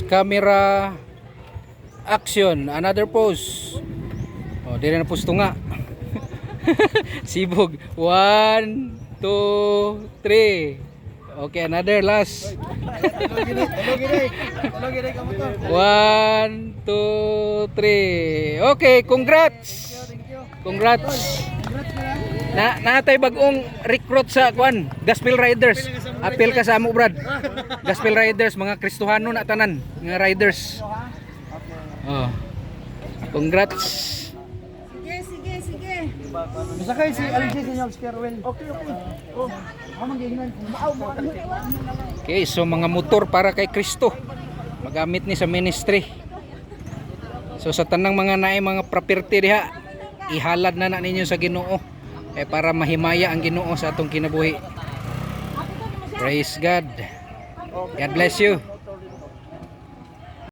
camera, action, another pose. Oh, dire na pusto nga. Sibog. 1, 2, 3. Okay, another last. 1, 2, 3. Okay, congrats. Congrats. Natay bagong recruit sa kuan, Gospel Riders. Appeal ka sa amo, Brad. Gospel Riders, mga Kristohano na tanan, mga riders. Oh. Congrats. Sige. Masakay si Alexis sa inyo, Skerwin. Okay. Oh, Okay, so mga motor para kay Kristo. Magamit ni sa ministry. So sa tanang mga naay mga property diha, ihalad na ninyo sa Ginoo para mahimaya ang Ginoo sa atong kinabuhi. Praise God. God bless you.